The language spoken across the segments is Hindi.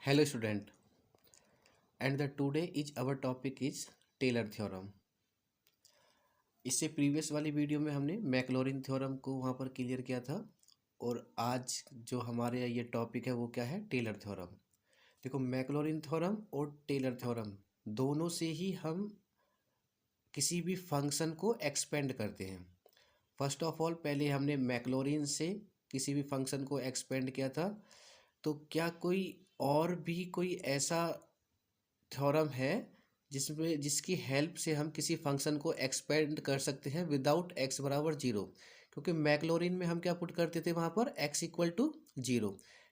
Hello student, and the today is our topic is Taylor theorem. इससे प्रीवियस वाली वीडियो में हमने मैक्लॉरिन थ्योरम को वहाँ पर क्लियर किया था और आज जो हमारे ये टॉपिक है वो क्या है, टेलर थ्योरम। देखो, मैक्लॉरिन थ्योरम और टेलर थ्योरम दोनों से ही हम किसी भी फंक्शन को एक्सपेंड करते हैं। फर्स्ट ऑफ ऑल पहले हमने मैक्लॉरिन से किसी भी फंक्शन को एक्सपेंड किया था। तो क्या कोई और भी कोई ऐसा थ्योरम है जिसकी हेल्प से हम किसी फंक्शन को एक्सपेंड कर सकते हैं विदाउट एक्स बराबर जीरो? क्योंकि मैक्लॉरिन में हम क्या पुट करते थे वहाँ पर, एक्स इक्वल टू जीरो।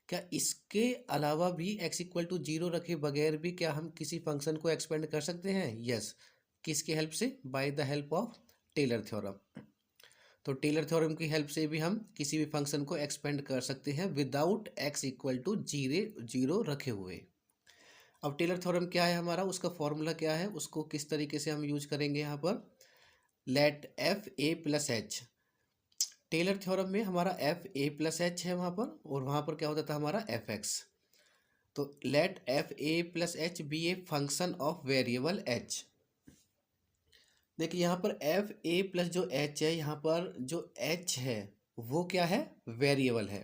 क्या इसके अलावा भी एक्स इक्वल टू जीरो रखे बगैर भी क्या हम किसी फंक्शन को एक्सपेंड कर सकते हैं? यस। किसकी हेल्प से? By the help of Taylor theorem. तो टेलर थ्योरम की हेल्प से भी हम किसी भी फंक्शन को एक्सपेंड कर सकते हैं without x equal to zero रखे हुए। अब टेलर थ्योरम क्या है हमारा, उसका फॉर्मूला क्या है, उसको किस तरीके से हम यूज करेंगे यहाँ पर। लेट एफ ए प्लस एच। टेलर थ्योरम में हमारा एफ ए प्लस एच है वहाँ पर, और वहाँ पर क्या होता था हमारा एफ एक्स। तो let f A plus h be a function of variable h. देखिए यहाँ पर एफ ए प्लस जो एच है, यहाँ पर जो एच है वो क्या है, वेरिएबल है।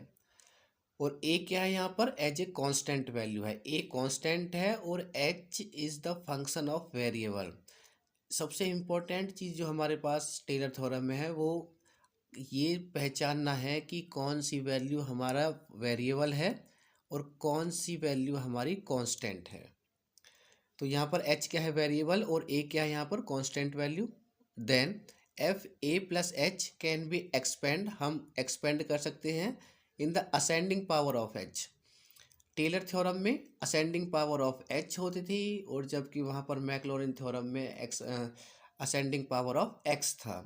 और ए क्या है यहाँ पर, एज ए कांस्टेंट वैल्यू है। ए कांस्टेंट है और H is the function of variable. सबसे इम्पोर्टेंट चीज़ जो हमारे पास टेलर थ्योरम में है वो ये पहचानना है कि कौन सी वैल्यू हमारा वेरिएबल है और कौन सी वैल्यू हमारी कांस्टेंट है। तो यहाँ पर एच क्या है, वेरिएबल, और ए क्या है यहाँ पर, constant value. Then f A plus h can be expand, हम एक्सपेंड कर सकते हैं in the ascending power of h. Taylor theorem में असेंडिंग पावर ऑफ एच होती थी, और जबकि वहाँ पर मैक्लॉरिन थ्योरम में असेंडिंग पावर ऑफ एक्स था।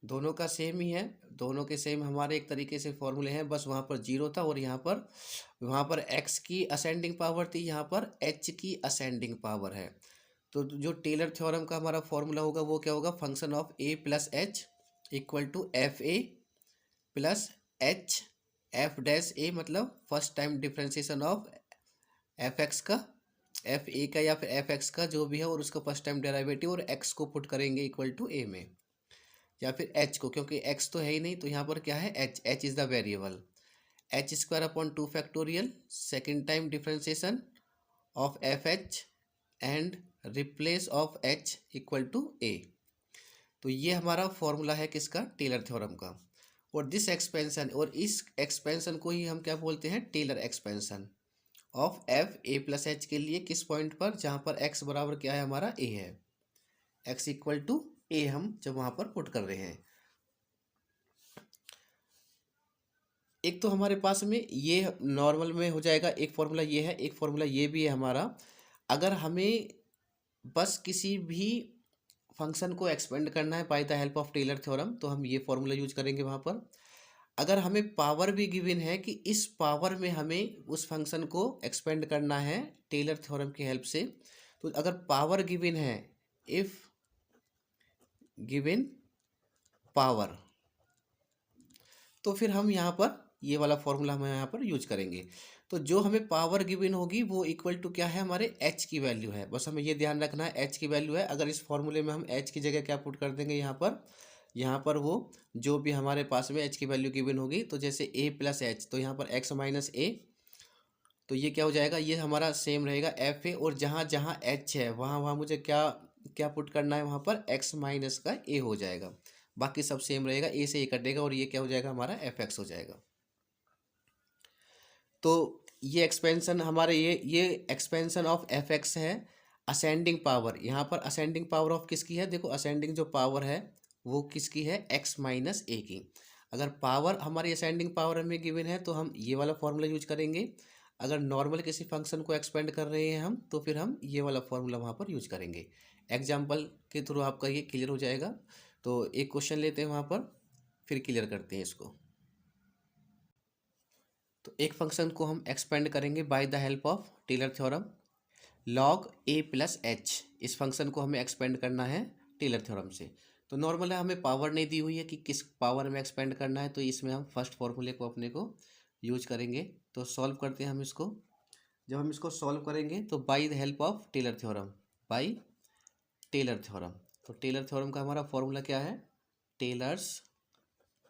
दोनों का सेम ही है, दोनों के सेम हमारे एक तरीके से फॉर्मूले हैं, बस वहाँ पर जीरो था और वहाँ पर एक्स की असेंडिंग पावर थी, यहाँ पर एच की असेंडिंग पावर है। तो जो टेलर थ्योरम का हमारा फॉर्मूला होगा वो क्या होगा, function of A plus H equal to F A plus H F dash A, मतलब first time differentiation of F X का, एफ ए का या फिर एफ एक्स का जो भी है, और उसका फर्स्ट टाइम डेरिवेटिव, और एक्स को पुट करेंगे इक्वल टू ए में, या फिर एच को, क्योंकि एक्स तो है ही नहीं तो यहाँ पर क्या है, H. H is the variable. H square upon 2 factorial second time differentiation of F H and replace of H equal to A. तो ये हमारा फॉर्मूला है किसका, टेलर थ्योरम का। और दिस एक्सपेंशन, और इस एक्सपेंशन को ही हम क्या बोलते हैं, Taylor expansion of f A plus h के लिए, किस पॉइंट पर, जहाँ पर एक्स बराबर क्या है हमारा, ए है। एक्स इक्वल टू ए हम जब वहाँ पर पुट कर रहे हैं। एक तो हमारे पास में ये नॉर्मल में हो जाएगा, एक फॉर्मूला ये है, एक फॉर्मूला ये भी है हमारा। अगर हमें बस किसी भी फंक्शन को एक्सपेंड करना है by the help of Taylor theorem, तो हम ये फॉर्मूला यूज करेंगे वहाँ पर। अगर हमें पावर भी गिवन है कि इस पावर में हमें उस फंक्शन को एक्सपेंड करना है टेलर थ्योरम की हेल्प से, तो अगर पावर गिवन है, इफ गिवन पावर, तो फिर हम यहाँ पर ये वाला फॉर्मूला हम यहाँ पर यूज करेंगे। तो जो हमें पावर गिवन होगी वो इक्वल टू क्या है, हमारे एच की वैल्यू है। बस हमें ये ध्यान रखना है एच की वैल्यू है। अगर इस फॉर्मूले में हम एच की जगह क्या पुट कर देंगे यहाँ पर वो जो भी हमारे पास में एच की वैल्यू गिवन होगी, तो जैसे ए प्लस एच, तो यहाँ पर एक्स माइनस ए, तो ये क्या हो जाएगा, ये हमारा सेम रहेगा एफ ए, और जहाँ जहाँ एच है वहाँ वहाँ मुझे क्या क्या पुट करना है, वहाँ पर एक्स माइनस का ए हो जाएगा। बाकी सब सेम रहेगा, ए से ए कटेगा और ये क्या हो जाएगा, हमारा एफ एक्स हो जाएगा। तो ये एक्सपेंशन हमारे ये एक्सपेंशन ऑफ एफ एक्स है, असेंडिंग पावर। यहाँ पर असेंडिंग पावर ऑफ किसकी है, देखो असेंडिंग जो पावर है वो किसकी है, एक्स माइनस ए की। अगर पावर हमारी असेंडिंग पावर में गिवन है तो हम ये वाला फॉर्मूला यूज करेंगे। अगर नॉर्मल किसी फंक्शन को एक्सपेंड कर रहे हैं हम, तो फिर हम ये वाला फॉर्मूला वहाँ पर यूज करेंगे। एग्जाम्पल के थ्रू आपका ये क्लियर हो जाएगा। तो एक क्वेश्चन लेते हैं वहाँ पर, फिर क्लियर करते हैं इसको। तो एक फंक्शन को हम एक्सपेंड करेंगे by the help of Taylor theorem. Log a plus h, इस फंक्शन को हमें एक्सपेंड करना है टेलर थ्योरम से। तो नॉर्मल है, हमें पावर नहीं दी हुई है कि किस पावर में एक्सपेंड करना है, तो इसमें हम फर्स्ट फॉर्मूले को अपने को यूज करेंगे। तो सॉल्व करते हैं हम इसको। जब हम इसको सॉल्व करेंगे तो by the help of Taylor theorem, by Taylor theorem. तो टेलर थ्योरम का हमारा फॉर्मूला क्या है? टेलर्स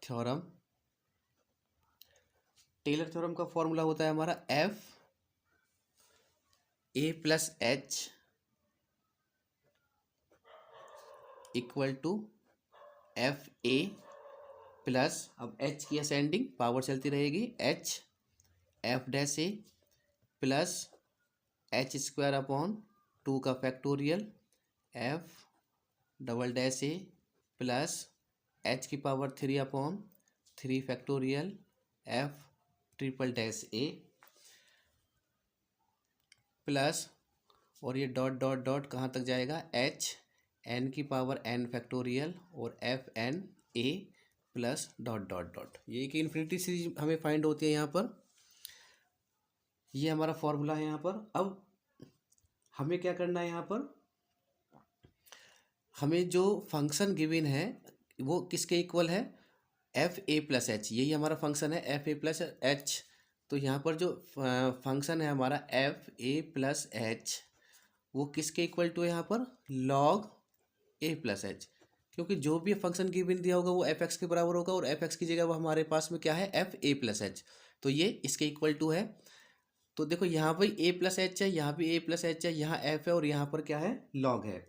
थ्योरम, टेलर थ्योरम का फॉर्मूला होता है हमारा f A plus H equal to F A plus, अब एच की असेंडिंग पावर चलती रहेगी, एच एफ डैश ए प्लस एच स्क्वायर अपॉन 2 का फैक्टोरियल एफ डबल डैश ए प्लस एच की power 3 upon 3 factorial F triple dash ए प्लस, और ये डॉट डॉट डॉट कहाँ तक जाएगा, एच एन की पावर एन फैक्टोरियल और f n a plus dot dot dot. ये कि इन्फिनिटी सीरीज हमें फाइंड होती है यहाँ पर। ये हमारा फॉर्मूला है यहाँ पर। अब हमें क्या करना है यहाँ पर, हमें जो फंक्शन गिवन है वो किसके इक्वल है, एफ ए प्लस एच, यही हमारा फंक्शन है एफ ए प्लस एच। तो यहाँ पर जो फंक्शन है हमारा एफ ए प्लस एच वो किसके इक्वल टू है यहाँ पर, लॉग ए प्लस एच, क्योंकि जो भी फंक्शन गिवन दिया होगा वो एफ एक्स के बराबर होगा और एफ एक्स की जगह वो हमारे पास में क्या है, एफ ए प्लस एच, तो ये इसके इक्वल टू है। तो देखो यहाँ पर ए प्लस एच है, यहाँ भी ए प्लस एच है, यहाँ एफ है और यहाँ पर क्या है, लॉग है।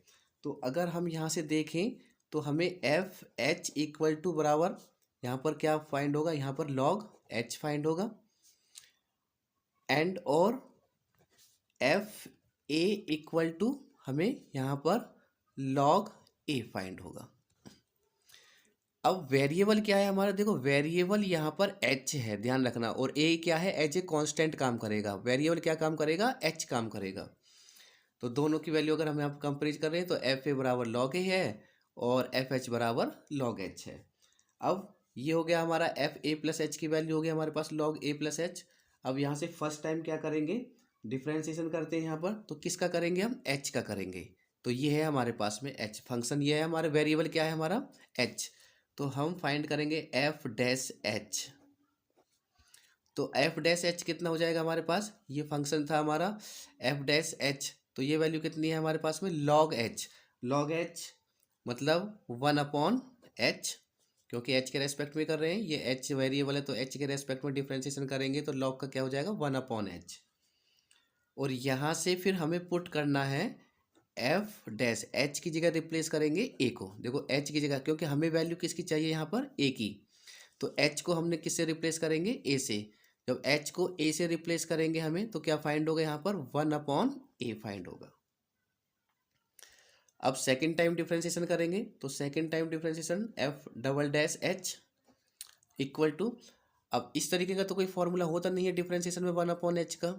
तो अगर हम यहाँ से देखें तो हमें एफ एच इक्वल टू बराबर यहाँ पर क्या फाइंड होगा, यहाँ पर लॉग एच फाइंड होगा, एंड और एफ ए इक्वल टू हमें यहाँ पर लॉग ए फाइंड होगा। अब वेरिएबल क्या है हमारा, देखो वेरिएबल यहाँ पर एच है, ध्यान रखना, और ए क्या है, एच ए कांस्टेंट काम करेगा, वेरिएबल क्या काम करेगा, एच काम करेगा। तो दोनों की वैल्यू अगर हम यहाँ पर कंपेयर कर रहे हैं तो एफ ए बराबर लॉग ए है और एफ एच बराबर लॉग एच है। अब ये हो गया हमारा एफ ए प्लस एच की वैल्यू हो गया हमारे पास लॉग ए प्लस एच। अब यहाँ से फर्स्ट टाइम क्या करेंगे, डिफ्रेंसिएशन करते हैं यहाँ पर, तो किसका करेंगे हम, एच का करेंगे। तो ये है हमारे पास में एच फंक्शन, ये है हमारे वेरिएबल क्या है हमारा, एच। तो हम फाइंड करेंगे एफ डैश एच। तो एफ डैश एच कितना हो जाएगा हमारे पास, ये फंक्शन था हमारा एफ डैश एच, तो ये वैल्यू कितनी है हमारे पास में, लॉग एच। लॉग एच मतलब 1 अपॉन एच, क्योंकि एच के रेस्पेक्ट में कर रहे हैं, ये एच वेरिएबल है तो एच के रेस्पेक्ट में डिफ्रेंसिएशन करेंगे तो लॉग का क्या हो जाएगा, 1 अपॉन एच। और यहाँ से फिर हमें पुट करना है एफ डैश, एच की जगह रिप्लेस करेंगे ए को, देखो एच की जगह, क्योंकि हमें वैल्यू किसकी चाहिए यहाँ पर, ए की, तो एच को हमने किससे रिप्लेस करेंगे, ए से। जब एच को ए से रिप्लेस करेंगे हमें तो क्या फाइंड होगा यहाँ पर, 1 अपॉन ए फाइंड होगा। अब सेकेंड टाइम डिफ्रेंसिएशन करेंगे तो second time differentiation f double dash h equal to, अब इस तरीके का तो कोई फॉर्मूला होता नहीं है डिफ्रेंसिएशन में 1 अपॉन एच का,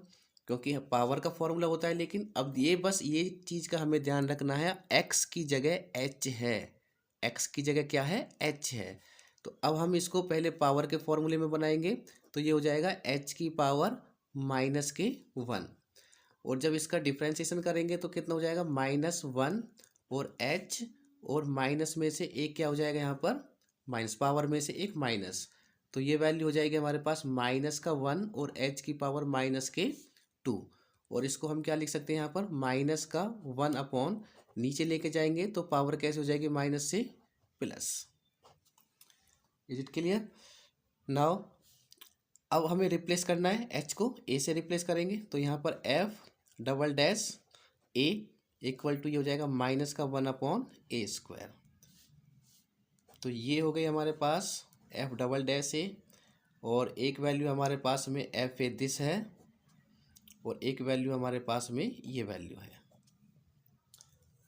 क्योंकि पावर का फॉर्मूला होता है, लेकिन अब ये बस ये चीज़ का हमें ध्यान रखना है, एक्स की जगह एच है, एक्स की जगह क्या है, एच है। तो अब हम इसको पहले पावर के फॉर्मूले में बनाएंगे, तो ये हो जाएगा एच की पावर माइनस के 1, और जब इसका डिफ्रेंसिएशन करेंगे तो कितना हो जाएगा, -1 और एच, और माइनस में से एक क्या हो जाएगा यहाँ पर, माइनस, पावर में से एक माइनस, तो ये वैल्यू हो जाएगी हमारे पास -1 और एच की पावर -2, और इसको हम क्या लिख सकते हैं यहाँ पर, -1 अपॉन, नीचे लेके जाएंगे तो पावर कैसे हो जाएगी, माइनस से plus. Is it clear now. अब हमें रिप्लेस करना है, एच को ए से रिप्लेस करेंगे तो यहाँ पर f double dash a equal to ये हो जाएगा -1 अपॉन ए स्क्वायर। तो ये हो गई हमारे पास एफ डबल डैश ए, और एक वैल्यू हमारे पास में एफ ए दिस है, और एक वैल्यू हमारे पास में ये वैल्यू है,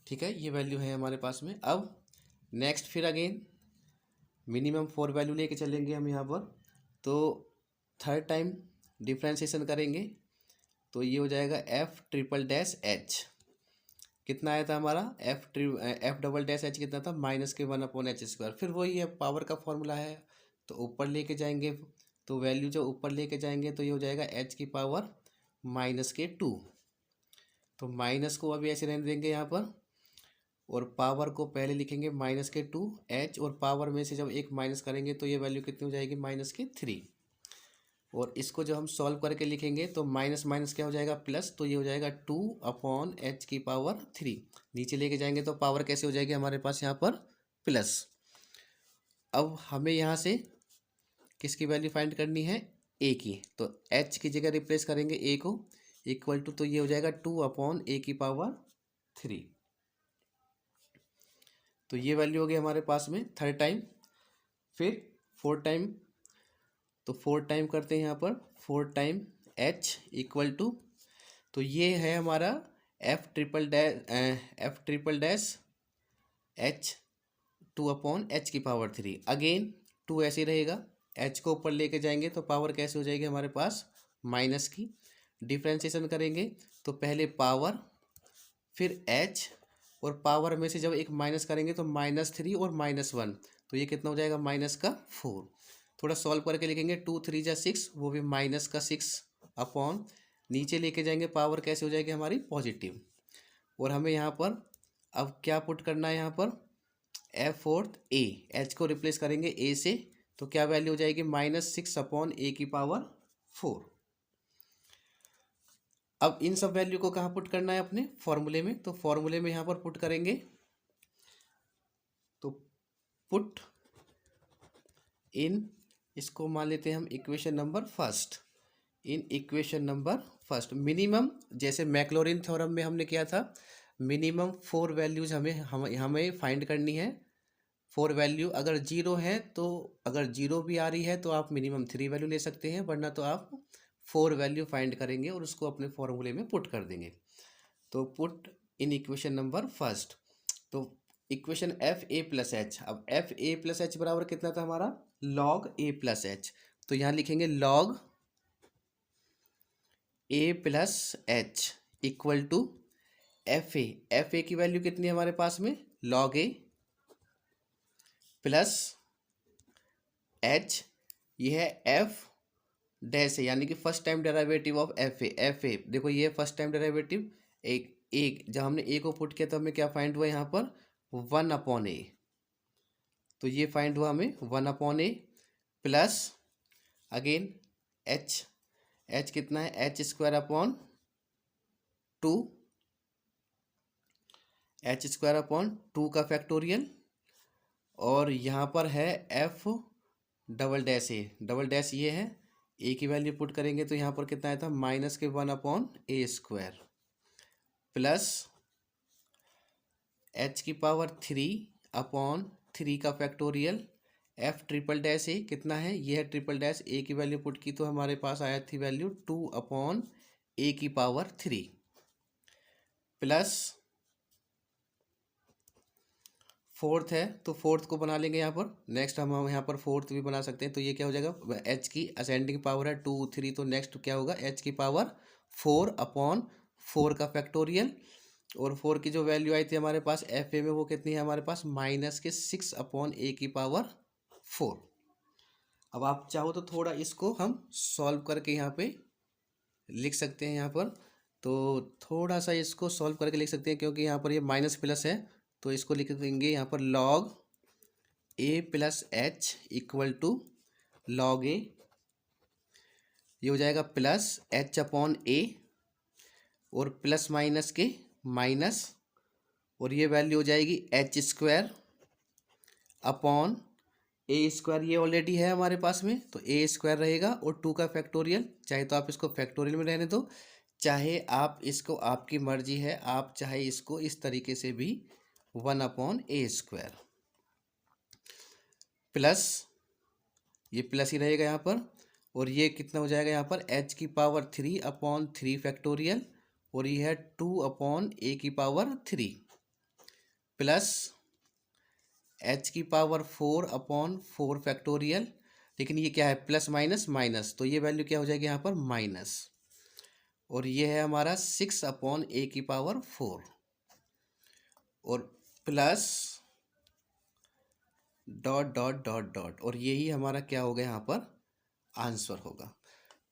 ठीक है, ये वैल्यू है हमारे पास में। अब नेक्स्ट फिर अगेन मिनिमम 4 वैल्यू लेके चलेंगे हम यहाँ पर, तो थर्ड टाइम डिफ्रेंसिएशन करेंगे तो ये हो जाएगा एफ ट्रिपल डैश एच, कितना आया था हमारा, एफ डबल डैश एच कितना था, -1 अपॉन एच स्क्वायर। फिर वही है, पावर का फॉर्मूला है, तो ऊपर लेके जाएंगे, तो वैल्यू जो ऊपर लेके जाएंगे तो ये हो जाएगा एच की पावर -2, तो माइनस को अभी ऐसे रहने देंगे यहाँ पर, और पावर को पहले लिखेंगे -2 एच, और पावर में से जब एक माइनस करेंगे तो ये वैल्यू कितनी हो जाएगी, -3। और इसको जब हम सॉल्व करके लिखेंगे तो माइनस माइनस क्या हो जाएगा प्लस, तो ये हो जाएगा 2/h⁻3। नीचे लेके जाएंगे तो पावर कैसे हो जाएगी हमारे पास यहाँ पर प्लस। अब हमें यहाँ से किसकी वैल्यू फाइंड करनी है, ए की, तो h की जगह रिप्लेस करेंगे a को, इक्वल टू, तो ये हो जाएगा 2/a⁻3। तो ये वैल्यू हो गई हमारे पास में थर्ड टाइम। फिर फोर्थ टाइम, तो फोर्थ टाइम करते हैं यहाँ पर, fourth time h equal to, तो ये है हमारा f triple dash h 2/h⁻3। Again 2 ऐसे रहेगा, h को ऊपर लेके जाएंगे तो पावर कैसे हो जाएगी हमारे पास माइनस की। डिफ्रेंशिएशन करेंगे तो पहले पावर फिर h, और पावर में से जब एक माइनस करेंगे तो -3 और -1, तो ये कितना हो जाएगा -4। थोड़ा सॉल्व करके लिखेंगे, 2 3 जा 6, वो भी -6 अपॉन, नीचे लेके जाएंगे पावर कैसे हो जाएगी हमारी पॉजिटिव। और हमें यहाँ पर अब क्या पुट करना है, यहाँ पर f⁴a, h को रिप्लेस करेंगे a से, तो क्या वैल्यू हो जाएगी -6/a⁴। अब इन सब वैल्यू को कहाँ पुट करना है, अपने फॉर्मूले में, तो फॉर्मूले में यहाँ पर पुट करेंगे, तो पुट इन, इसको मान लेते हैं हम इक्वेशन नंबर फर्स्ट। इन इक्वेशन नंबर फर्स्ट मिनिमम, जैसे मैक्लॉरिन थ्योरम में हमने किया था, मिनिमम 4 वैल्यूज हमें फाइंड करनी है। 4 वैल्यू अगर 0 है, तो अगर 0 भी आ रही है तो आप मिनिमम 3 वैल्यू ले सकते हैं, वरना तो आप 4 वैल्यू फाइंड करेंगे और उसको अपने फॉर्मूले में पुट कर देंगे। तो put in equation number first, तो इक्वेशन fa+h, अब fa+h बराबर कितना था हमारा log a+h, तो यहाँ लिखेंगे log a+h equal to fa की वैल्यू कितनी है हमारे पास में, log a प्लस h, ये है f डैश है, यानी कि first time derivative of fa। देखो ये फर्स्ट टाइम डेरिवेटिव, एक जब हमने a को पुट किया तो हमें क्या फाइंड हुआ यहाँ पर 1/a, तो ये फाइंड हुआ हमें 1/a प्लस अगेन h कितना है, h² का फैक्टोरियल, और यहाँ पर है f डबल डैश ये है, a की वैल्यू पुट करेंगे तो यहाँ पर कितना आया था -1/a² प्लस h⁻3 का फैक्टोरियल, f⁻a कितना है, ये है ट्रिपल डैश, a की वैल्यू पुट की तो हमारे पास आया थी वैल्यू 2/a⁻3 प्लस फोर्थ है, तो फोर्थ को बना लेंगे यहाँ पर। नेक्स्ट हम यहाँ पर फोर्थ भी बना सकते हैं, तो ये क्या हो जाएगा, h की असेंडिंग पावर है 2 3, तो नेक्स्ट क्या होगा h⁻4 का फैक्टोरियल, और 4 की जो वैल्यू आई थी हमारे पास fa में, वो कितनी है हमारे पास -6/a⁴। अब आप चाहो तो थोड़ा इसको हम सॉल्व करके यहाँ पे लिख सकते हैं, यहाँ पर तो थोड़ा सा इसको सॉल्व करके लिख सकते हैं, क्योंकि यहाँ पर ये माइनस प्लस है, तो इसको लिख देंगे यहाँ पर log a+h equal to log a, ये हो जाएगा प्लस h/a, और प्लस माइनस के माइनस, और ये वैल्यू हो जाएगी h² अपॉन a², ये ऑलरेडी है हमारे पास में, तो a² रहेगा, और 2 का फैक्टोरियल, चाहे तो आप इसको फैक्टोरियल में रहने दो, चाहे आप इसको, आपकी मर्जी है, आप चाहे इसको इस तरीके से भी 1/a² प्लस, ये प्लस ही रहेगा यहाँ पर, और ये कितना हो जाएगा यहाँ पर h⁻3/3 फैक्टोरियल, और ये है 2/a⁻3 प्लस h⁻4/4 फैक्टोरियल, लेकिन ये क्या है प्लस माइनस माइनस, तो ये वैल्यू क्या हो जाएगी यहाँ पर माइनस, और ये है हमारा 6/a⁴, और plus dot dot dot dot, और यही हमारा क्या होगा यहाँ पर आंसर होगा।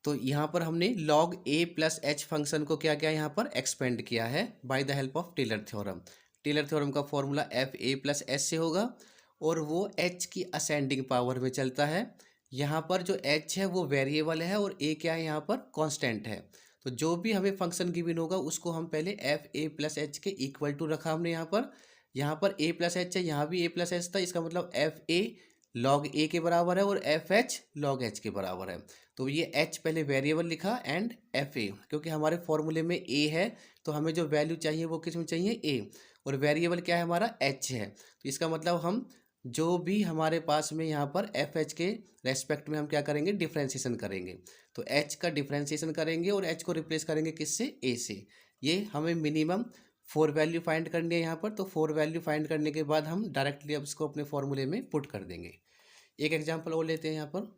तो यहाँ पर हमने log a+h फंक्शन को क्या किया, यहाँ पर एक्सपेंड किया है by the help of Taylor theorem. Taylor theorem का फॉर्मूला fa+h से होगा, और वो h की असेंडिंग पावर में चलता है, यहाँ पर जो h है वो वेरिएबल है और a क्या है यहाँ पर कांस्टेंट है। तो जो भी हमें फंक्शन गिवन होगा उसको हम पहले एफ ए प्लस एच के इक्वल टू रखा हमने यहाँ पर a प्लस एच है, यहाँ भी a प्लस एच था, इसका मतलब एफ ए लॉग ए के बराबर है और एफ एच लॉग एच के बराबर है। तो ये h पहले वेरिएबल लिखा एंड एफ ए, क्योंकि हमारे फॉर्मूले में a है तो हमें जो वैल्यू चाहिए वो किस में चाहिए a, और वेरिएबल क्या है हमारा h है। तो इसका मतलब हम जो भी हमारे पास में यहाँ पर एफ एच के रेस्पेक्ट में हम क्या करेंगे, डिफ्रेंशिएशन करेंगे। तो h का डिफ्रेंशिएशन करेंगे और h को रिप्लेस करेंगे किससे, a से। ये हमें मिनिमम 4 वैल्यू फाइंड करनी है यहाँ पर। तो 4 वैल्यू फाइंड करने के बाद हम डायरेक्टली अब इसको अपने फॉर्मूले में पुट कर देंगे। एक एग्जांपल और लेते हैं यहाँ पर।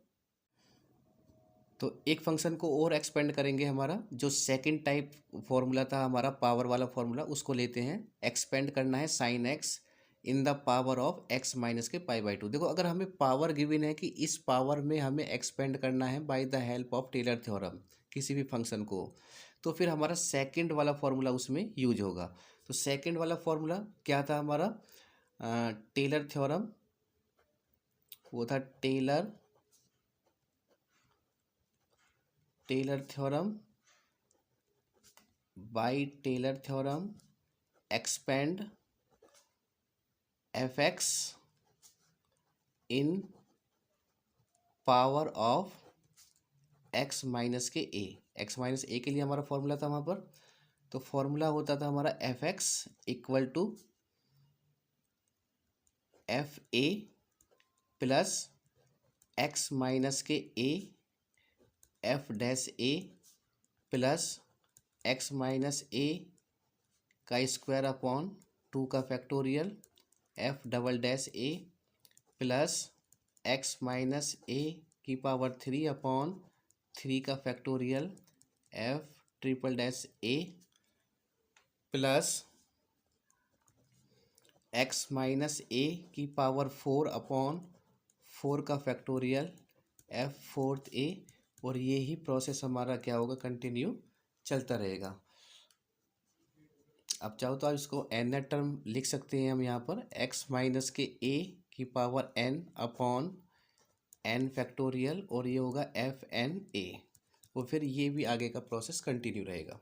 तो एक फंक्शन को और एक्सपेंड करेंगे, हमारा जो सेकंड टाइप फॉर्मूला था हमारा पावर वाला फॉर्मूला, उसको लेते हैं। एक्सपेंड करना है sine x in the power of x minus के पाई बाई टू। देखो अगर हमें पावर गिवन है कि इस पावर में हमें एक्सपेंड करना है by the help of Taylor theorem किसी भी फंक्शन को, तो फिर हमारा सेकंड वाला फॉर्मूला उसमें यूज होगा। तो सेकंड वाला फॉर्मूला क्या था हमारा, टेलर थ्योरम, वो था Taylor theorem by Taylor theorem expand f x in power of x minus के ए। एक्स माइनस ए के लिए हमारा फॉर्मूला था वहाँ पर, तो फॉर्मूला होता था हमारा F X equal to F A plus x minus के A F dash A plus x minus A का स्क्वायर अपॉन 2 का factorial F double dash A plus x minus A की पावर 3 अपॉन 3 का factorial F triple dash A plus x minus A की पावर 4 अपॉन 4 का फैक्टोरियल एफ फोर्थ ए। और ये ही प्रोसेस हमारा क्या होगा, कंटिन्यू चलता रहेगा। अब चाहो तो आप इसको एन टर्म लिख सकते हैं हम यहाँ पर, एक्स माइनस के ए की power n upon n factorial, और ये होगा एफ एन ए, और फिर ये भी आगे का प्रोसेस कंटिन्यू रहेगा।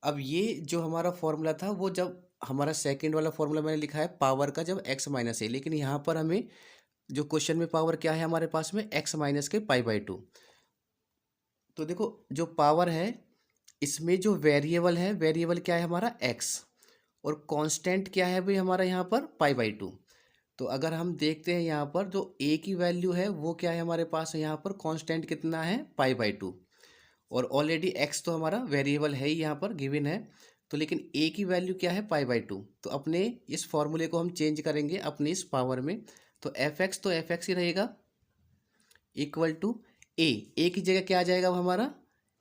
अब ये जो हमारा फॉर्मूला था वो जब हमारा सेकंड वाला फॉर्मूला मैंने लिखा है पावर का जब एक्स माइनस ए, लेकिन यहाँ पर हमें जो क्वेश्चन में पावर क्या है हमारे पास में, एक्स माइनस के पाई बाई टू। तो देखो जो पावर है इसमें जो वेरिएबल है, वेरिएबल क्या है हमारा एक्स, और कांस्टेंट क्या है भाई हमारा यहाँ पर पाई बाई टू। तो अगर हम देखते हैं यहाँ पर जो ए की वैल्यू है वो क्या है हमारे पास यहाँ पर, कांस्टेंट कितना है पाई बाई टू, और ऑलरेडी एक्स तो हमारा वेरिएबल है ही यहाँ पर गिवन है। तो लेकिन ए की वैल्यू क्या है पाई बाई टू, तो अपने इस फॉर्मूले को हम चेंज करेंगे अपने इस पावर में। तो एफ एक्स तो एफ एक्स ही रहेगा इक्वल टू ए की जगह क्या आ जाएगा अब हमारा,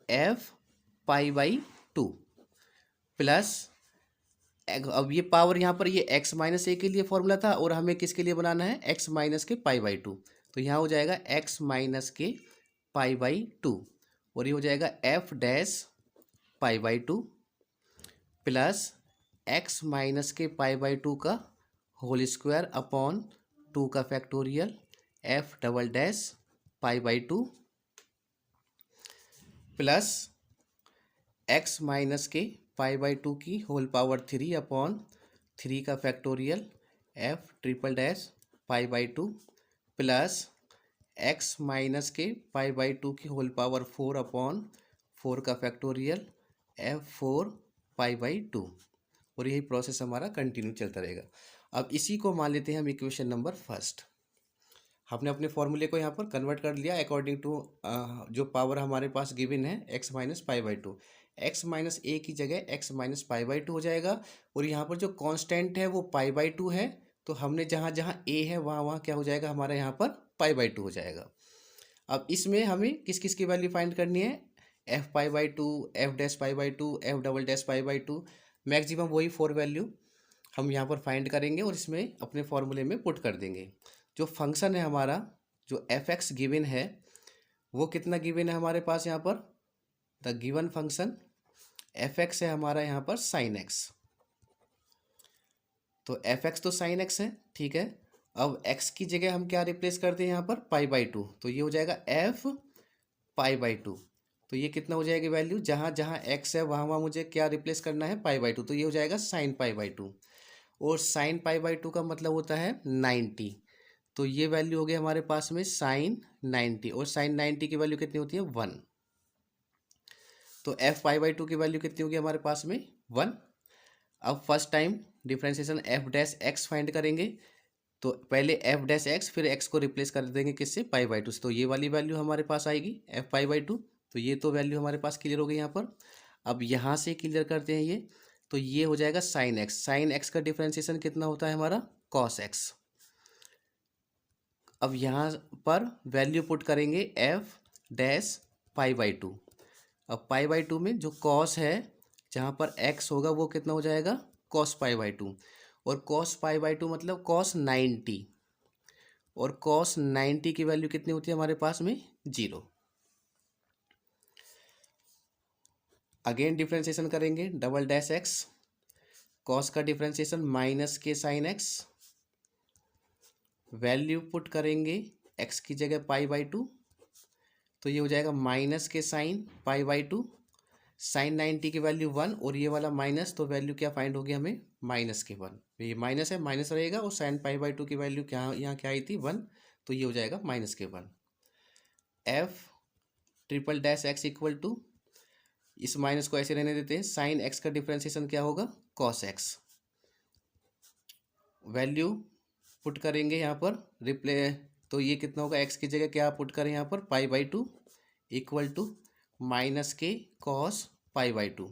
F pi by two plus, अब ये पावर यहाँ पर ये एक्स माइनस ए के लिए फॉर्मूला था और हमें किसके लिए बनाना है, एक्स माइनस के पाई बाई टू। तो यहाँ हो जाएगा एक्स माइनस के पाई बाई टू, और ये हो जाएगा F dash pi by two plus x minus के पाई बाई टू का होल स्क्वायर अपॉन 2 का factorial F double dash pi by two plus x minus के पाई बाई टू की होल पावर 3 अपॉन 3 का factorial F triple dash pi by two plus x minus के पाई बाई टू की होल पावर 4 अपॉन 4 का factorial F 4 pi by to. और यही प्रोसेस हमारा कंटिन्यू चलता रहेगा। अब इसी को मान लेते हैं हम इक्वेशन नंबर फर्स्ट। हमने अपने फॉर्मूले को यहाँ पर कन्वर्ट कर लिया अकॉर्डिंग टू जो पावर हमारे पास गिवन है X minus pi by two. X minus A की जगह X minus pi by two हो जाएगा, और यहाँ पर जो कांस्टेंट है वो पाई बाई टू है। तो हमने जहाँ जहाँ ए है वहाँ वहाँ क्या हो जाएगा हमारा यहाँ पर पाई बाई टू हो जाएगा। अब इसमें हमें किस किस की वैल्यू फाइंड करनी है, F pi by to, F dash pi by to, F double dash pi by to, maximum वही 4 वैल्यू हम यहाँ पर फाइंड करेंगे और इसमें अपने फॉर्मूले में पुट कर देंगे। जो फंक्शन है हमारा जो एफ एक्स गिवन है वो कितना गिवन है हमारे पास यहाँ पर, the given function F x है हमारा यहाँ पर साइन एक्स। तो एफ एक्स तो साइन एक्स है, ठीक है, अब x की जगह हम क्या रिप्लेस करते हैं यहाँ पर π/2, तो ये हो जाएगा f π/2। तो ये कितना हो जाएगी वैल्यू, जहाँ जहाँ x है वहाँ वहाँ मुझे क्या रिप्लेस करना है π/2, तो ये हो जाएगा sin π/2। और sin π/2 का मतलब होता है 90, तो ये वैल्यू हो गई हमारे पास में sin 90, और sin 90 की वैल्यू कितनी होती है 1। तो f π/2 की वैल्यू कितनी होगी हमारे पास में 1। अब first time differentiation f dash x find करेंगे, तो पहले f डैश x फिर x को रिप्लेस कर देंगे किससे π/2 से, तो ये वाली वैल्यू हमारे पास आएगी f π/2। तो ये तो वैल्यू हमारे पास क्लियर हो गई यहाँ पर। अब यहाँ से क्लियर करते हैं ये, तो ये हो जाएगा sin x का डिफ्रेंशिएशन कितना होता है हमारा cos x। अब यहाँ पर वैल्यू पुट करेंगे f डैश π/2। अब π/2 में जो cos है, जहाँ पर x होगा वो कितना हो जाएगा cos π/2, और cos π/2 मतलब cos 90, और cos 90 की वैल्यू कितनी होती है हमारे पास में 0। अगेन डिफ्रेंशिएशन करेंगे डबल डैश x, cos का डिफ्रेंशिएशन माइनस के साइन x, वैल्यू पुट करेंगे x की जगह π/2, तो ये हो जाएगा माइनस के साइन π/2, साइन 90 की वैल्यू 1, और ये वाला माइनस, तो वैल्यू क्या फाइंड होगी हमें माइनस के 1। ये माइनस है, माइनस रहेगा, और साइन π/2 की वैल्यू क्या यहाँ क्या आई थी 1, तो ये हो जाएगा माइनस के 1। f triple dash x equal to, इस माइनस को ऐसे रहने देते हैं, साइन x का डिफ्रेंशिएशन क्या होगा cos x। वैल्यू पुट करेंगे यहाँ पर रिप्ले, तो ये कितना होगा x की जगह क्या पुट करें यहाँ पर π/2 इक्वल टू माइनस के cos π/2।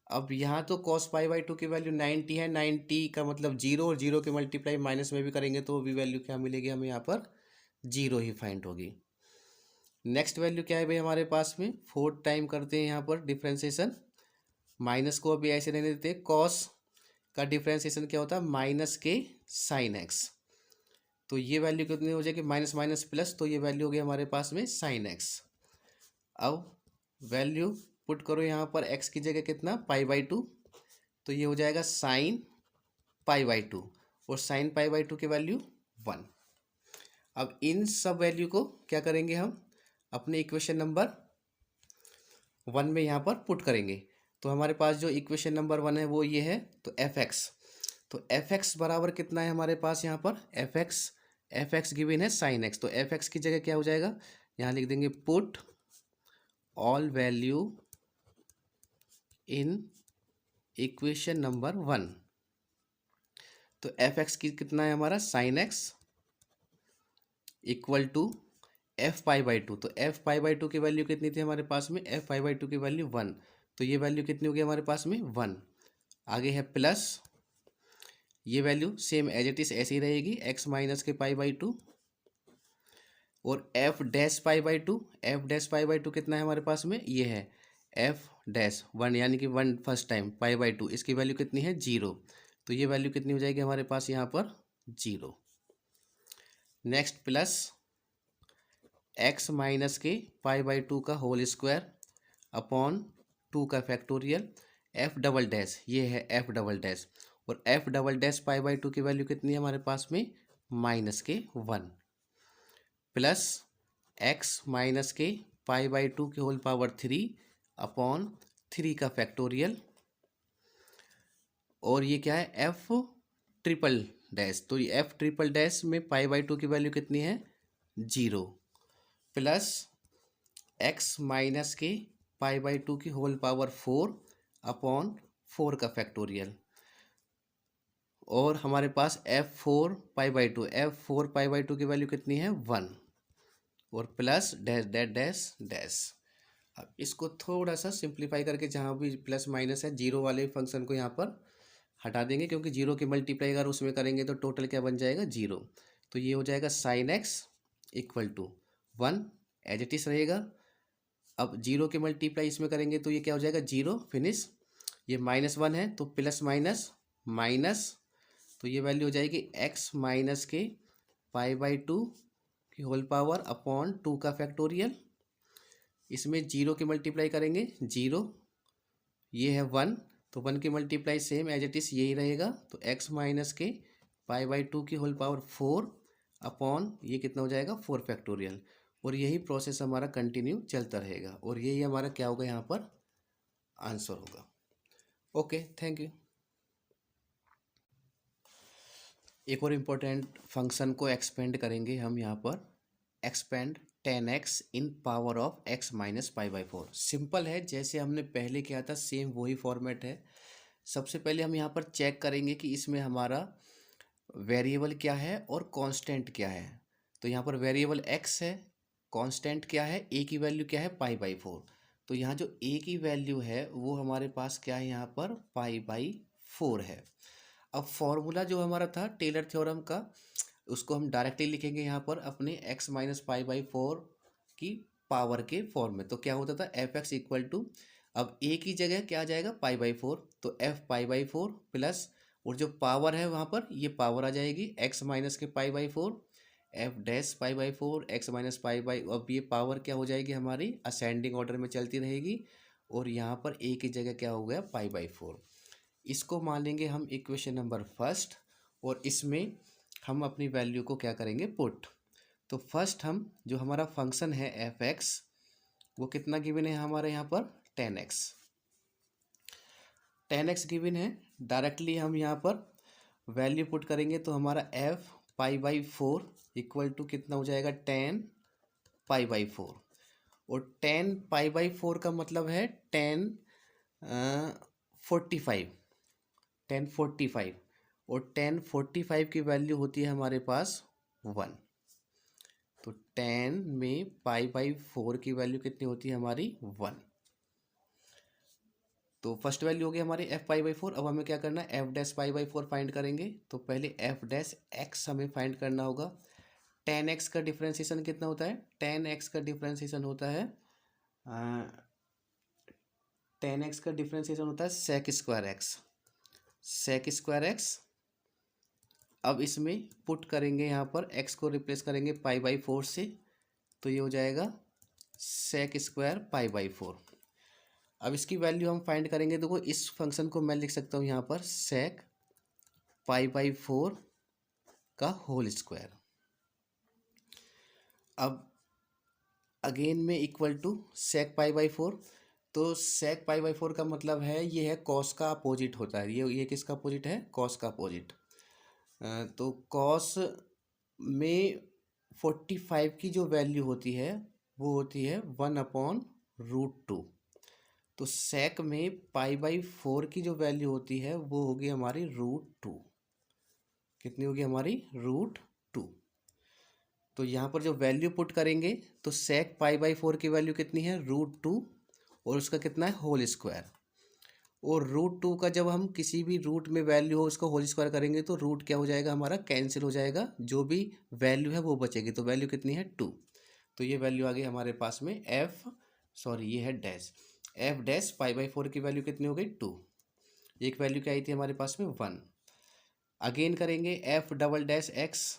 अब यहाँ तो cos π/2 की वैल्यू 90 है, 90 का मतलब 0, और 0 के मल्टीप्लाई माइनस में भी करेंगे तो भी वैल्यू क्या मिलेगी हमें यहाँ पर 0 ही फाइंड होगी। नेक्स्ट वैल्यू क्या है भाई हमारे पास में, फोर्थ टाइम करते हैं यहाँ पर डिफ्रेंशिएशन, माइनस को अभी ऐसे रहने देते हैं, cos का डिफ्रेंशिएशन क्या होता है माइनस के साइन x, तो ये वैल्यू कितनी हो जाएगी माइनस माइनस प्लस, तो ये वैल्यू हो गई हमारे पास में साइन x। अब वैल्यू पुट करो यहाँ पर x की जगह कितना π/2, तो ये हो जाएगा साइन π/2, और साइन π/2 की वैल्यू 1। अब इन सब वैल्यू को क्या करेंगे हम अपने इक्वेशन नंबर 1 में यहाँ पर पुट करेंगे। तो हमारे पास जो इक्वेशन नंबर 1 है वो ये है, तो fx, तो fx बराबर कितना है हमारे पास यहाँ पर fx गिवन है साइन x, तो fx की जगह क्या हो जाएगा, यहाँ लिख देंगे put all value in equation number 1। तो fx की कितना है हमारा sine x equal to f π/2, तो f π/2 की वैल्यू कितनी थी हमारे पास में f π/2 की वैल्यू 1, तो ये वैल्यू कितनी होगी हमारे पास में 1। आगे है प्लस, ये value same as it is ऐसी रहेगी x माइनस के π/2, और f डैश π/2, f डैश π/2 कितना है हमारे पास में ये है f डैश 1, यानी कि 1 फर्स्ट टाइम π/2, इसकी वैल्यू कितनी है 0, तो ये वैल्यू कितनी हो जाएगी हमारे पास यहाँ पर 0। नेक्स्ट प्लस x माइनस के π/2 का होल स्क्वायर अपॉन 2 का फैक्टोरियल, f डबल डैश, ये है f डबल डैश, और f डबल डैश π/2 की वैल्यू कितनी है हमारे पास में माइनस के 1, प्लस x माइनस के π/2 के होल पावर 3 अपॉन 3 का फैक्टोरियल, और ये क्या है f ट्रिपल डैश, तो ये f ट्रिपल डैश में π/2 की वैल्यू कितनी है 0, प्लस x माइनस के π/2 की होल पावर 4 अपॉन 4 का फैक्टोरियल, और हमारे पास f4 π/2 की वैल्यू कितनी है 1, और plus dash dash dash dash. अब इसको थोड़ा सा सिंप्लीफाई करके जहाँ भी प्लस माइनस है 0 वाले फंक्शन को यहाँ पर हटा देंगे, क्योंकि 0 की मल्टीप्लाई अगर उसमें करेंगे तो टोटल क्या बन जाएगा 0, तो ये हो जाएगा sine x equal to 1 as it is रहेगा। अब 0 की मल्टीप्लाई इसमें करेंगे तो ये क्या हो जाएगा 0 फिनिश, ये -1 है तो प्लस माइनस माइनस, तो ये वैल्यू हो जाएगी x माइनस के π/2 की होल पावर अपॉन 2 का फैक्टोरियल, इसमें 0 की मल्टीप्लाई करेंगे 0, ये है 1, तो 1 की multiply same as it is यही रहेगा, तो x माइनस के π/2 की होल पावर 4 अपॉन ये कितना हो जाएगा 4 फैक्टोरियल। और यही प्रोसेस हमारा कंटिन्यू चलता रहेगा और यही हमारा क्या होगा यहाँ पर आंसर होगा। Okay, thank you. एक और इम्पोर्टेंट फंक्शन को एक्सपेंड करेंगे हम यहाँ पर, expand 10x in power of x minus π/4। Simple है, जैसे हमने पहले किया था सेम वही फॉर्मेट है। सबसे पहले हम यहाँ पर चेक करेंगे कि इसमें हमारा वेरिएबल क्या है और कांस्टेंट क्या है। तो यहाँ पर वेरिएबल x है, कांस्टेंट क्या है, a की वैल्यू क्या है π/4। तो यहाँ जो a की वैल्यू है वो हमारे पास क्या है, यहाँ पर π/4 है। अब फॉर्मूला जो हमारा था टेलर थ्योरम का, उसको हम डायरेक्टली लिखेंगे यहाँ पर अपने x माइनस π/4 की पावर के फॉर्म में। तो क्या होता था f(x) इक्वल टू, अब a की जगह क्या आ जाएगा π/4, तो f π/4 प्लस, और जो पावर है वहाँ पर ये पावर आ जाएगी x माइनस के π/4, f डैश π/4 x माइनस अब ये पावर क्या हो जाएगी हमारी असेंडिंग ऑर्डर में चलती रहेगी। और यहाँ पर a की जगह क्या हो गया π/4। इसको मान लेंगे हम इक्वेशन नंबर फर्स्ट, और इसमें हम अपनी वैल्यू को क्या करेंगे पुट। तो फर्स्ट हम जो हमारा फंक्शन है f(x) वो कितना गिवन है हमारे यहाँ पर 10x। 10x गिवन है, डायरेक्टली हम यहाँ पर वैल्यू पुट करेंगे तो हमारा f π/4 इक्वल टू कितना हो जाएगा 10 π/4। और 10 π/4 का मतलब है 1045, 1045, और 1045 की वैल्यू होती है हमारे पास 1। तो 10 में π/4 की वैल्यू कितनी होती है हमारी 1। तो फर्स्ट वैल्यू हो गई हमारी f π/4। अब हमें क्या करना है, f डैश π/4 फाइंड करेंगे। तो पहले f डैश x हमें फाइंड करना होगा। 10x का डिफ्रेंसिएशन कितना होता है, 10x का डिफ्रेंसिएशन होता है 10x का डिफ्रेंसिएशन होता है sec square x, sec square x. अब इसमें पुट करेंगे यहाँ पर x को रिप्लेस करेंगे π/4 से, तो ये हो जाएगा सेक स्क्वायर π/4। अब इसकी वैल्यू हम फाइंड करेंगे। देखो इस फंक्शन को मैं लिख सकता हूँ यहाँ पर सेक π/4 का होल स्क्वायर। अब अगेन में इक्वल टू सेक π/4। तो सेक π/4 का मतलब है ये है कॉस का अपोजिट होता है, ये किसका अपोजिट है, कॉस का अपोजिट। तो कॉस में 45 की जो वैल्यू होती है वो होती है 1/√2। तो सेक में π/4 की जो वैल्यू होती है वो होगी हमारी √2। कितनी होगी हमारी √2। तो यहाँ पर जो वैल्यू पुट करेंगे तो सेक π/4 की वैल्यू कितनी है √2, और उसका कितना है होल स्क्वायर। और √2 का जब हम किसी भी रूट में वैल्यू हो उसका होल स्क्वायर करेंगे तो रूट क्या हो जाएगा हमारा कैंसिल हो जाएगा, जो भी वैल्यू है वो बचेगी। तो वैल्यू कितनी है 2। तो ये वैल्यू आ गई हमारे पास में ये है डैश, f डैश π/4 की वैल्यू कितनी हो गई 2। एक वैल्यू क्या आई थी हमारे पास में 1। अगेन करेंगे f double dash x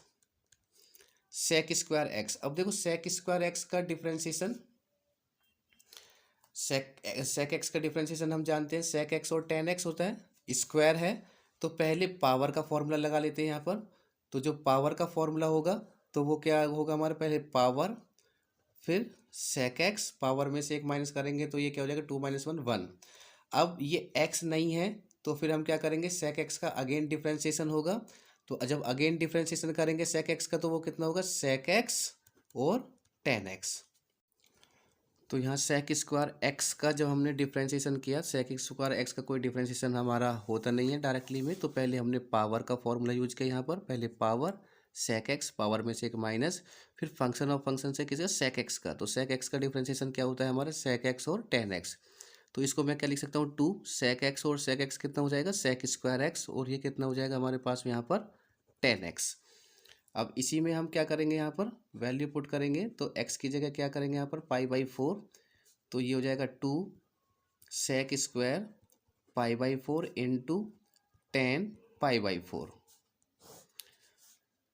sec square x. अब देखो सेक स्क्वायर एक्स का डिफ्रेंसिएशन, सेक एक्स का डिफ्रेंसिएशन हम जानते हैं सेक एक्स और 10x होता है, स्क्वायर है। तो पहले पावर का फॉर्मूला लगा लेते हैं यहाँ पर। तो जो पावर का फॉर्मूला होगा तो वो क्या होगा हमारे, पहले पावर फिर सेक एक्स, पावर में से एक माइनस करेंगे तो ये क्या हो जाएगा 2 - 1 1। अब ये x नहीं है तो फिर हम क्या करेंगे सेक एक्स का अगेन डिफ्रेंसिएशन होगा। तो जब अगेन डिफ्रेंसिएशन करेंगे सेक एक्स का तो वो कितना होगा सेक एक्स और 10x। तो यहाँ सेक स्क्वायर एक्स का जब हमने डिफ्रेंसिएशन किया, सेक स्क्वायर एक्स का कोई डिफ्रेंसिएशन हमारा होता नहीं है डायरेक्टली में। तो पहले हमने पावर का फॉर्मूला यूज किया यहाँ पर, पहले पावर सेक एक्स, पावर में से एक माइनस, फिर फंक्शन ऑफ फंक्शन से किसी सेक एक्स का। तो सेक एक्स का डिफ्रेंसिएशन क्या होता है हमारे सेक एक्स और 10x। तो इसको मैं क्या लिख सकता हूँ 2 सेक एक्स, और सेक एक्स कितना हो जाएगा सेक स्क्वायर एक्स, और ये कितना हो जाएगा हमारे पास में यहाँ पर 10x। अब इसी में हम क्या करेंगे यहाँ पर वैल्यू पुट करेंगे। तो x की जगह क्या करेंगे यहाँ पर π/4, तो ये हो जाएगा 2 सेक स्क्वायर π/4 इंटू 10 π/4।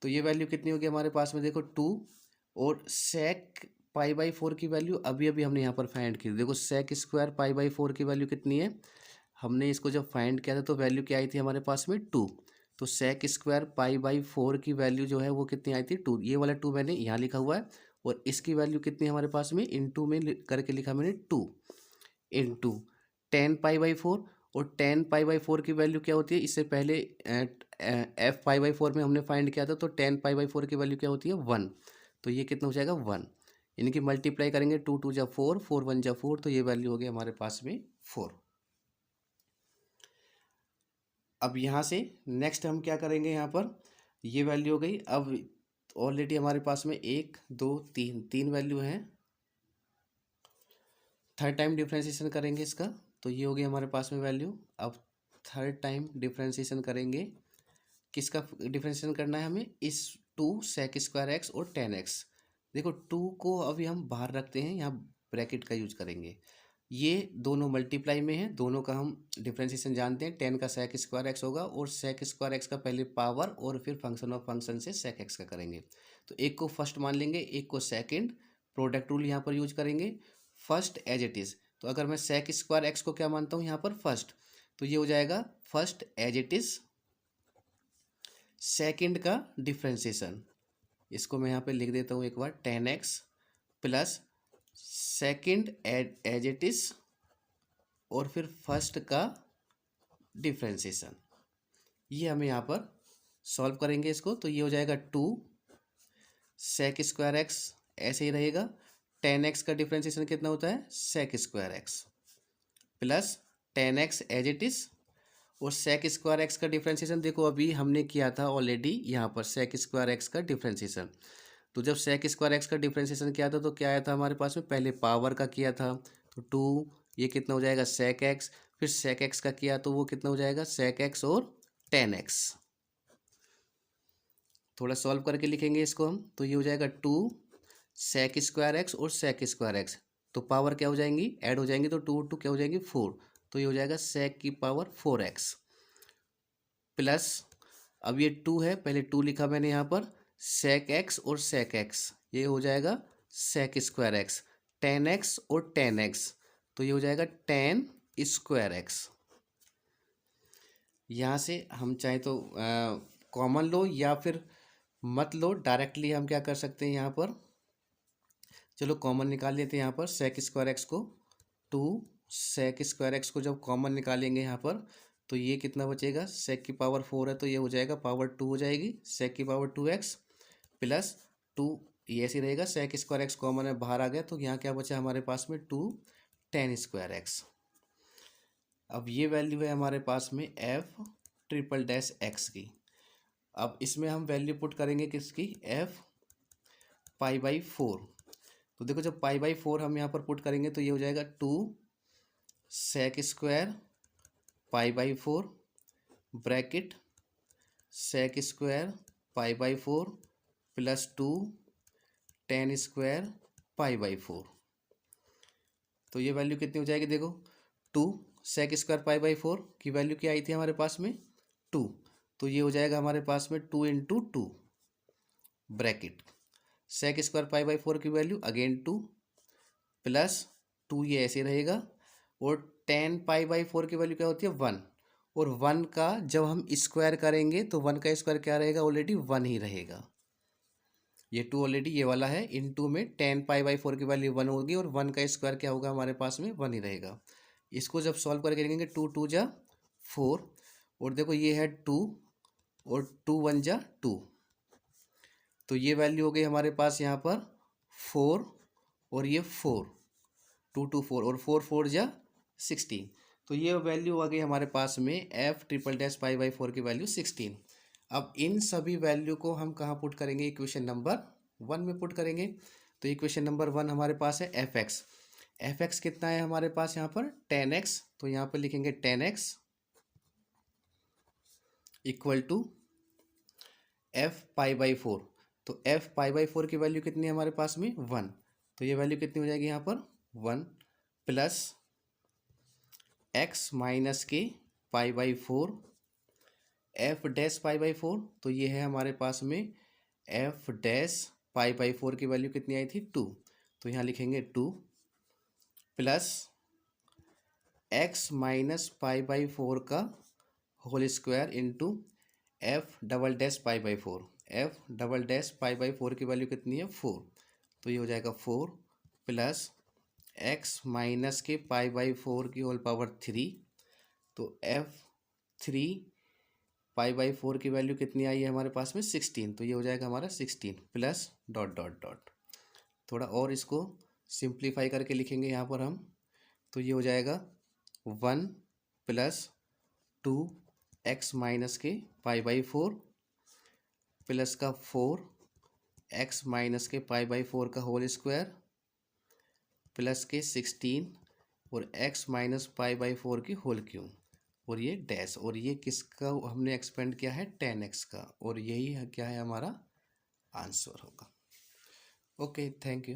तो ये वैल्यू कितनी होगी हमारे पास में, देखो 2, और सेक π/4 की वैल्यू अभी अभी हमने यहाँ पर फाइंड की। देखो सेक स्क्वायर π/4 की वैल्यू कितनी है, हमने इसको जब फाइंड किया था तो वैल्यू क्या आई थी हमारे पास में 2। तो सेक स्क्वायर पाई बाई 4 की वैल्यू जो है वो कितनी आई थी 2। ये वाला 2 मैंने यहाँ लिखा हुआ है और इसकी वैल्यू कितनी हमारे पास में इनटू में करके लिखा मैंने 2 इंटू 10 पाई बाई 4। और 10 पाई बाई 4 की वैल्यू क्या होती है, इससे पहले एफ पाई बाई 4 में हमने फाइंड किया था, तो 10 पाई बाई 4 की वैल्यू क्या होती है 1। तो ये कितना हो जाएगा 1, यानी कि मल्टीप्लाई करेंगे 2 2 जा 4, 4 1 जा 4, तो ये वैल्यू हो गई हमारे पास में 4। अब यहाँ से नेक्स्ट हम क्या करेंगे, यहाँ पर ये वैल्यू हो गई। अब ऑलरेडी हमारे पास में 1 2 3 तीन वैल्यू हैं, थर्ड टाइम डिफ्रेंशिएशन करेंगे इसका, तो ये हो गई हमारे पास में वैल्यू। अब थर्ड टाइम डिफ्रेंशिएशन करेंगे, किसका डिफ्रेंशिएशन करना है हमें, इस 2 सेक स्क्वायर एक्स और 10x। देखो 2 को अभी हम बाहर रखते हैं, यहाँ ब्रैकेट का यूज करेंगे। ये दोनों मल्टीप्लाई में है, दोनों का हम डिफ्रेंशिएशन जानते हैं। 10 का सेक स्क्वायर एक्स होगा और सेक स्क्वायर एक्स का पहले पावर और फिर फंक्शन ऑफ फंक्शन से सेक एक्स का करेंगे। तो एक को फर्स्ट मान लेंगे, एक को सेकंड, प्रोडक्ट रूल यहाँ पर यूज करेंगे। फर्स्ट एज इट इज़, तो अगर मैं सेक स्क्वायर एक्स को क्या मानता हूँ यहाँ पर फर्स्ट, तो ये हो जाएगा first as it is second का डिफ्रेंशिएशन। इसको मैं यहाँ पे लिख देता हूँ एक बार, 10x plus second as it is और फिर फर्स्ट का डिफ्रेंशिएशन। ये हमें यहाँ पर सॉल्व करेंगे इसको, तो ये हो जाएगा 2 सेक स्क्वायर एक्स ऐसे ही रहेगा। 10x का डिफ्रेंशिएशन कितना होता है sec square x plus 10x as it is, और सेक स्क्वायर एक्स का डिफ्रेंशिएशन देखो अभी हमने किया था ऑलरेडी यहाँ पर सेक स्क्वायर एक्स का डिफ्रेंशिएशन। तो जब सेक स्क्वायर एक्स का डिफ्रेंशिएशन किया था तो क्या आया था हमारे पास में, पहले पावर का किया था तो 2, ये कितना हो जाएगा सेक एक्स, फिर सेक एक्स का किया तो वो कितना हो जाएगा सेक एक्स और 10x। थोड़ा सॉल्व करके लिखेंगे इसको हम, तो ये हो जाएगा 2 सेक स्क्वायर एक्स और सेक स्क्वायर एक्स, तो पावर क्या हो जाएंगी ऐड हो जाएंगी, तो 2 2 क्या हो जाएंगी 4, तो ये हो जाएगा सेक की पावर 4x प्लस, अब ये 2 है, पहले 2 लिखा मैंने यहाँ पर, सेक एक्स और सेक एक्स, ये हो जाएगा सेक स्क्वायर एक्स, 10x और 10x, तो ये हो जाएगा 10 स्क्वायर एक्स। यहाँ से हम चाहे तो कॉमन लो या फिर मत लो, डायरेक्टली हम क्या कर सकते हैं यहाँ पर, चलो कॉमन निकाल लेते हैं यहाँ पर सेक स्क्वायर एक्स को। 2 सेक स्क्वायर एक्स को जब कॉमन निकालेंगे यहाँ पर, तो ये कितना बचेगा, सेक की पावर 4 है तो ये हो जाएगा पावर 2 हो जाएगी, सेक की पावर 2x प्लस 2, ये ऐसे रहेगा, सेक स्क्वायर एक्स कॉमन है बाहर आ गया, तो यहाँ क्या बचा हमारे पास में 2 10 स्क्वायर एक्स। अब ये वैल्यू है हमारे पास में एफ ट्रिपल डैश एक्स की। अब इसमें हम वैल्यू पुट करेंगे किसकी, एफ पाई बाई 4। तो देखो जब पाई बाई 4 हम यहाँ पर पुट करेंगे तो ये हो जाएगा 2 sec square pi by 4 bracket sec square pi by 4 plus 2 10 square pi by 4। तो ये वैल्यू कितनी हो जाएगी, देखो 2 सेक स्क्वायर पाई बाई 4 की वैल्यू क्या आई थी हमारे पास में 2, तो ये हो जाएगा हमारे पास में 2 into 2 bracket sec square pi by 4 की वैल्यू अगेन 2 प्लस 2, ये ऐसे रहेगा, और 10 पाई बाई 4 की वैल्यू क्या होती है 1, और 1 का जब हम स्क्वायर करेंगे तो 1 का स्क्वायर क्या रहेगा ऑलरेडी 1 ही रहेगा। ये 2 ऑलरेडी ये वाला है, इन 2 में 10 पाई बाई 4 की वैल्यू 1 होगी और 1 का स्क्वायर क्या होगा हमारे पास में 1 ही रहेगा। इसको जब सॉल्व करके लिखेंगे 2 2 जा 4, और देखो ये है 2 और 2 1 जा 2, तो ये वैल्यू हो गई हमारे पास यहाँ पर 4 और ये 4, 2 2 4 और 4 4 जा 16, तो ये वैल्यू आ गई हमारे पास में F triple dash pi by 4 की वैल्यू 16। अब इन सभी वैल्यू को हम कहाँ पुट करेंगे, इक्वेशन नंबर 1 में पुट करेंगे। तो इक्वेशन नंबर 1 हमारे पास है एफ एक्स, एफ एक्स कितना है हमारे पास यहाँ पर 10x, तो यहाँ पर लिखेंगे 10x equal to f pi by 4। तो एफ पाई बाई 4 की वैल्यू कितनी है हमारे पास में 1, तो ये वैल्यू कितनी हो जाएगी यहाँ पर 1 प्लस एक्स माइनस के पाई by 4 F dash pi by 4, तो ये है हमारे पास में एफ डैश पाई बाई 4 की वैल्यू कितनी आई थी 2, तो यहाँ लिखेंगे 2 plus x minus pi by 4 का whole square into f double dash pi by four, f double dash pi by four की वैल्यू कितनी है 4, तो ये हो जाएगा 4 प्लस एक्स माइनस के पाई बाई फोर की होल पावर 3, तो एफ 3 पाई बाई फोर की वैल्यू कितनी आई है हमारे पास में 16, तो ये हो जाएगा हमारा 16 प्लस डॉट डॉट डॉट। थोड़ा और इसको सिंप्लीफाई करके लिखेंगे यहाँ पर हम, तो ये हो जाएगा 1 प्लस 2 एक्स माइनस के पाई बाई फोर प्लस का 4 एक्स माइनस के पाई बाई फोर का होल स्क्वायर प्लस के 16 और x minus pi by four की होल क्यूब और ये डैश, और ये किसका हमने एक्सपेंड किया है 10x का, और यही क्या है हमारा आंसर होगा। Okay, thank you.